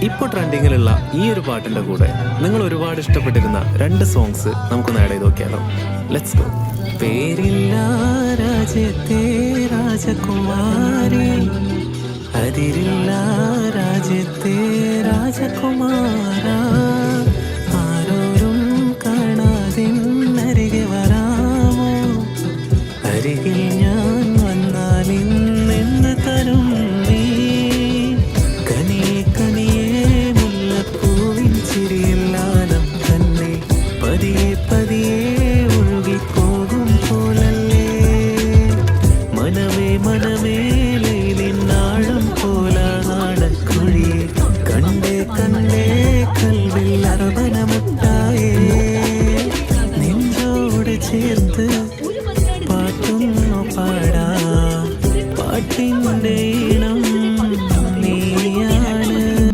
ഇപ്പോൾ ട്രെൻഡിങ്ങിലുള്ള ഈ ഒരു പാട്ടിന്റെ കൂടെ നിങ്ങൾ ഒരുപാട് ഇഷ്ടപ്പെട്ടിരുന്ന രണ്ട് സോങ്സ് നമുക്കൊന്ന് ആഡ് ചെയ്ത് നോക്കിയാലോ. Let's go. പേരില്ല രാജ്യത്തെ രാജകുമാരി, അതിരില്ല രാജ്യത്തെ രാജകുമാര,